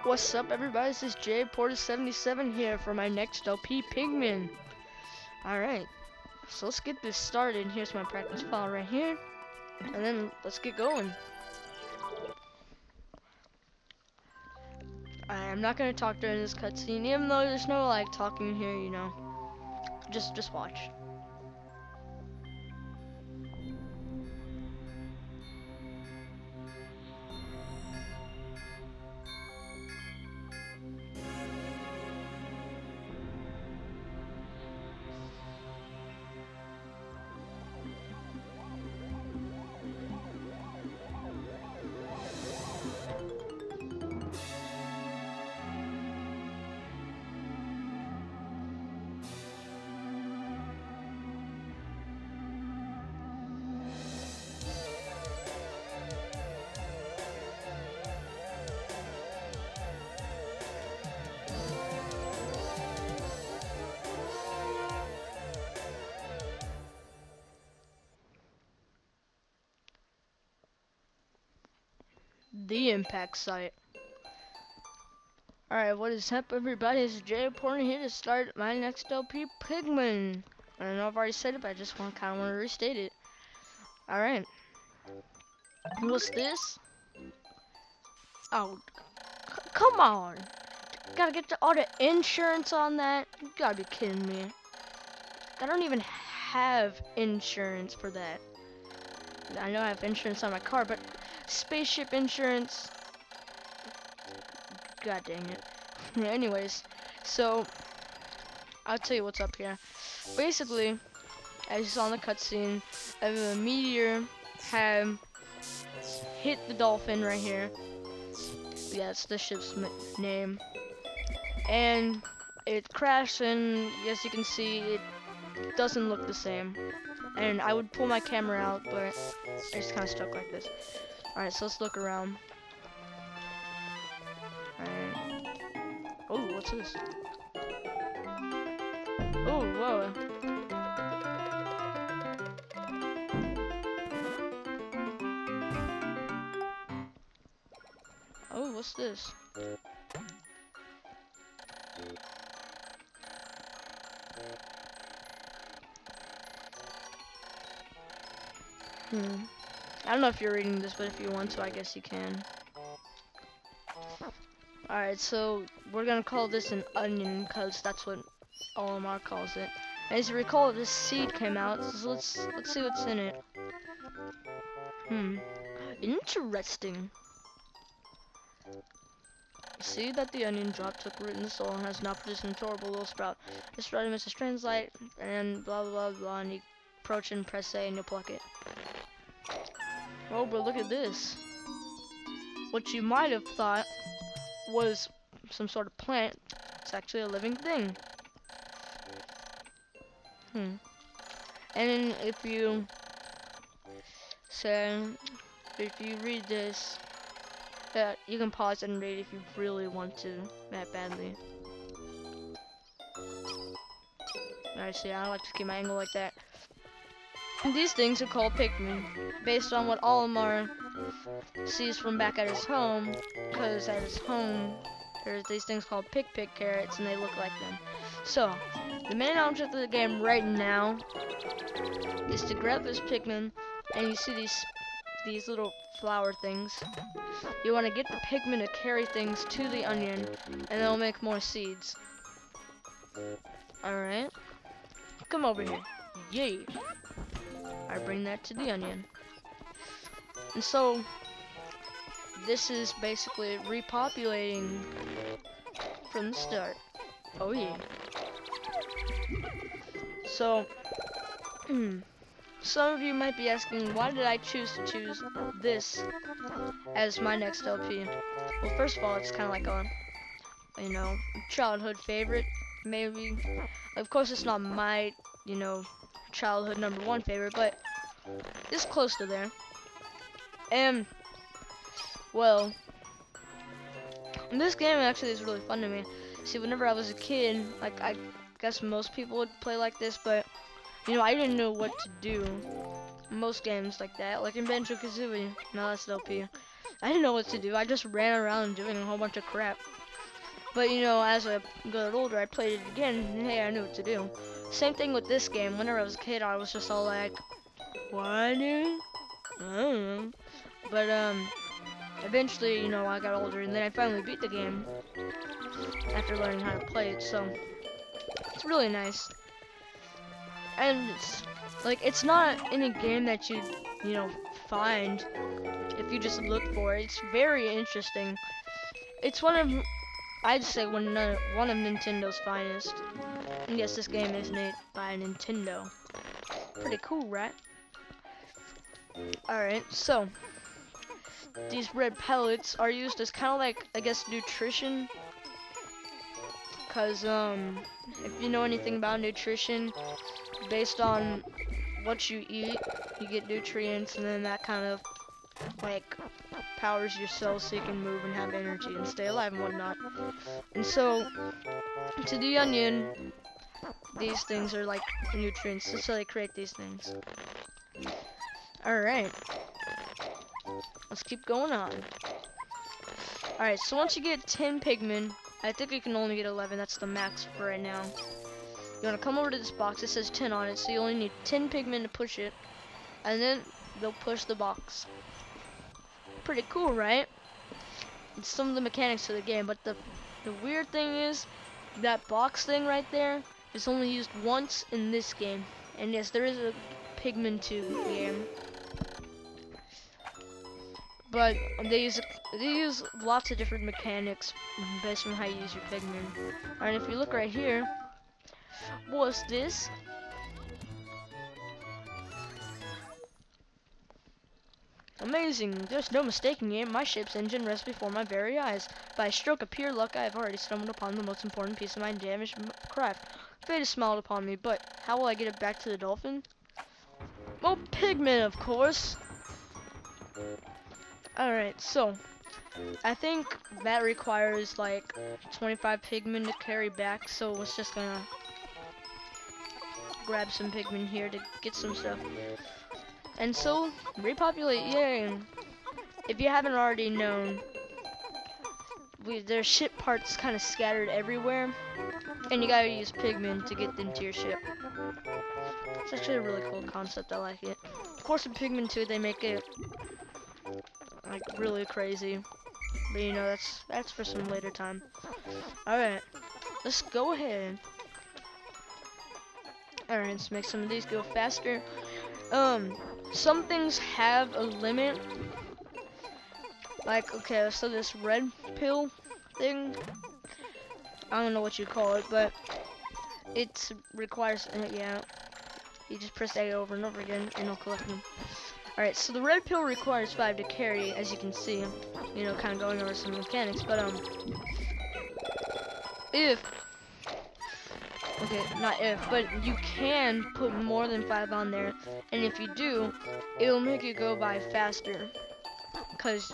What's up, everybody? This is Jay Porter77 here for my next LP, Pikmin. Alright, so let's get this started. Here's my practice file right here, and then let's get going. I'm not gonna talk during this cutscene, even though there's no like talking here, you know. Just watch. The impact site. Alright, what is up, everybody? It's Jay Porter here to start my next LP, Pikmin. I don't know if I've already said it, but I just kind of want to restate it. Alright. What's this? Oh, come on. Gotta get all the insurance on that? You gotta be kidding me. I don't even have insurance for that. I know I have insurance on my car, but spaceship insurance. God dang it. Anyways, so I'll tell you what's up here. Basically, as you saw in the cutscene, a meteor had hit the dolphin right here. Yeah, it's the ship's name. And it crashed, and as you can see, it doesn't look the same. And I would pull my camera out, but it's kind of stuck like this. Alright, so let's look around. Alright. Oh, what's this? Oh, whoa. Oh, what's this? I don't know if you're reading this, but if you want to, I guess you can. Alright, so we're gonna call this an onion, because that's what OMR calls it. As you recall, this seed came out, so let's see what's in it. Interesting. See that the onion drop took root in the soil and has now produced an adorable little sprout. This sprout emits a strange light and blah blah blah, and you approach and press A and you'll pluck it. Oh, but look at this. What you might have thought was some sort of plant, it's actually a living thing. And then if you read this, you can pause and read if you really want to, that badly. Alright, see, I like to keep my angle like that. And these things are called Pikmin, based on what Olimar sees from back at his home, because at his home, there's these things called Pick carrots, and they look like them. So, the main object of the game right now is to grab this Pikmin, and you see these little flower things. You want to get the Pikmin to carry things to the onion, and they'll make more seeds. Alright. Come over here. Yay. I bring that to the onion. And so, this is basically repopulating from the start. Oh yeah. So, some of you might be asking, why did I choose this as my next LP? Well, first of all, it's kind of like a, you know, childhood favorite, maybe. Of course, it's not my, you know, childhood #1 favorite, but it's close to there. And, well, this game actually is really fun to me. See, whenever I was a kid, like, I guess most people would play like this, but, you know, I didn't know what to do. Most games like that, like in Banjo-Kazooie, no, that's LP. I didn't know what to do. I just ran around doing a whole bunch of crap. But you know, as I got older, I played it again, and hey, I knew what to do. Same thing with this game. Whenever I was a kid, I was just all like, "What, dude? I don't know." But eventually, you know, I got older, and then I finally beat the game after learning how to play it. So it's really nice, and it's like it's not any game that you know find if you just look for it. It's very interesting. It's one of I'd say one of Nintendo's finest. And yes, this game is made by Nintendo. Pretty cool, right? Alright, so these red pellets are used as kind of like, I guess, nutrition. Cause if you know anything about nutrition, based on what you eat, you get nutrients, and then that kind of like powers your cells so you can move and have energy and stay alive and whatnot. And so, to the onion, these things are like nutrients, so they create these things. Alright. Let's keep going on. Alright, so once you get 10 pigmen, I think you can only get 11, that's the max for right now. You want to come over to this box, it says 10 on it, so you only need 10 pigmen to push it, and then they'll push the box. Pretty cool, right? It's some of the mechanics of the game, but the weird thing is, that box thing right there is only used once in this game. And yes, there is a Pikmin 2 game. But they use lots of different mechanics based on how you use your Pikmin. Alright, if you look right here, what's this? Amazing, there's no mistaking it. My ship's engine rests before my very eyes. By a stroke of pure luck, I have already stumbled upon the most important piece of my damaged craft. Fate has smiled upon me, but how will I get it back to the dolphin? Well, Pikmin, of course. Alright, so I think that requires like 25 Pikmin to carry back, so it's just gonna grab some Pikmin here to get some stuff. And so, repopulate, yay! If you haven't already known, there's ship parts kind of scattered everywhere, and you gotta use Pikmin to get them to your ship. It's actually a really cool concept, I like it. Of course in Pikmin 2 they make it, like, really crazy. But you know, that's for some later time. Alright, let's go ahead. Alright, let's make some of these go faster. Some things have a limit. Like, okay, so this red pill thing, I don't know what you call it, but it requires, yeah, you just press A over and over again, and it'll collect them. Alright, so the red pill requires 5 to carry, as you can see, you know, kind of going over some mechanics, but, not if, but you can put more than 5 on there, and if you do, it'll make it go by faster, because,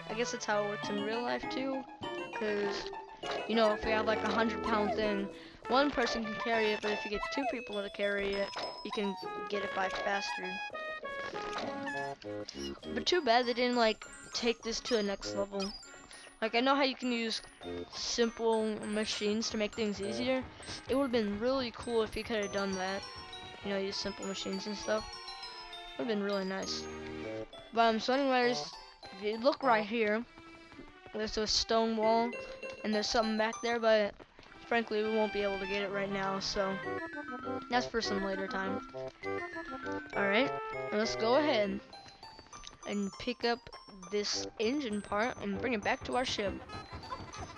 I guess that's how it works in real life too, because, you know, if you have like a 100-pound thing, one person can carry it, but if you get 2 people to carry it, you can get it by faster. But too bad they didn't like take this to the next level. Like, I know how you can use simple machines to make things easier. It would have been really cool if you could have done that. You know, use simple machines and stuff. Would have been really nice. But so anyways, if you look right here, there's a stone wall, and there's something back there, but frankly, we won't be able to get it right now, so that's for some later time. Alright, let's go ahead and pick up this engine part and bring it back to our ship.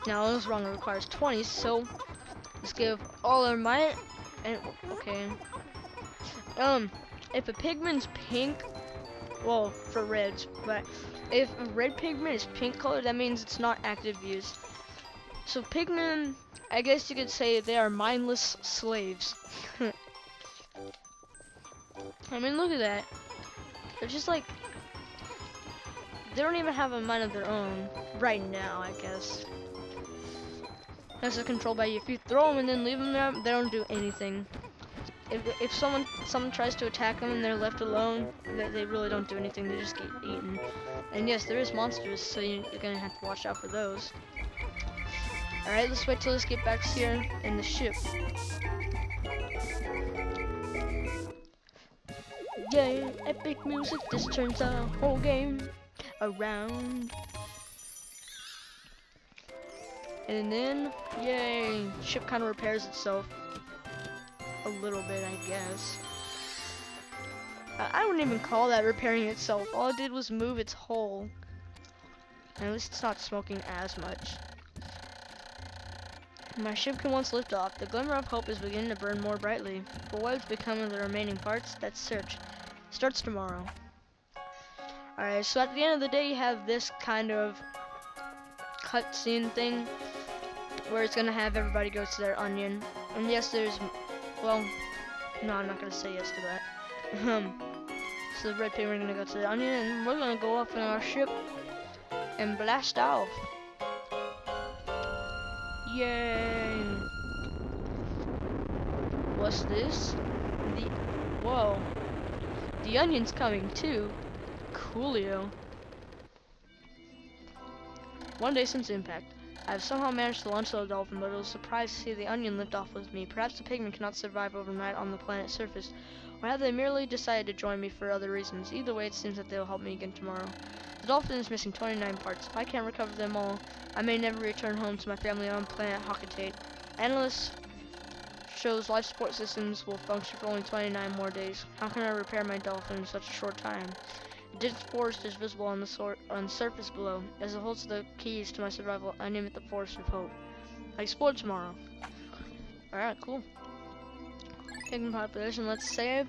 Now, I was wrong, it requires 20, so let's give all our might, and, okay. If a pigment's pink, well, for reds, but if a red pigment is pink color, that means it's not active use. So pigmen, I guess you could say they are mindless slaves. I mean, look at that. They're just like, they don't even have a mind of their own right now, I guess. That's controlled by you. If you throw them and then leave them there, they don't do anything. if someone tries to attack them and they're left alone, they really don't do anything. They just get eaten. And yes, there is monsters, so you're gonna have to watch out for those. All right, let's wait till this get back here in the ship. Yeah, epic music. This turns the whole game around. And then, yay, ship kind of repairs itself a little bit, I guess. I wouldn't even call that repairing itself. All it did was move its hull. And at least it's not smoking as much. My ship can once lift off. The glimmer of hope is beginning to burn more brightly. But what has become of the remaining parts? That search starts tomorrow. Alright, so at the end of the day, you have this kind of cutscene thing where it's gonna have everybody go to their onion. And yes, there's, well, no, I'm not gonna say yes to that. So the red pig, we're gonna go to the onion, and we're gonna go up in our ship and blast off. Yay! What's this? Whoa. The onion's coming too. Coolio. One day since impact, I have somehow managed to launch the dolphin, but it was a surprise to see the onion lift off with me. Perhaps the Pikmin cannot survive overnight on the planet's surface, or have they merely decided to join me for other reasons? Either way, it seems that they will help me again tomorrow. The dolphin is missing 29 parts. If I can't recover them all, I may never return home to my family on planet Hockatate. Analysts shows life support systems will function for only 29 more days. How can I repair my dolphin in such a short time? A dense forest is visible on the surface below. As it holds the keys to my survival, I name it the Forest of Hope. I explore tomorrow. Alright, cool. Pikmin population, let's save.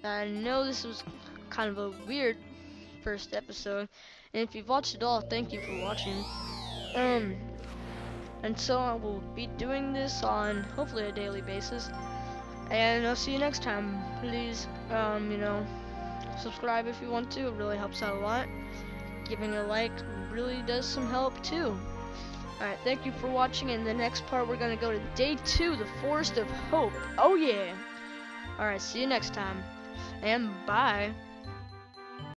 I know this was kind of a weird first episode, and if you've watched it all, thank you for watching. And so I will be doing this on hopefully a daily basis, and I'll see you next time. Please, you know, subscribe if you want to. It really helps out a lot. Giving a like really does some help too. Alright, thank you for watching. In the next part, we're gonna go to day 2, the Forest of Hope. Oh yeah. Alright, see you next time, and bye.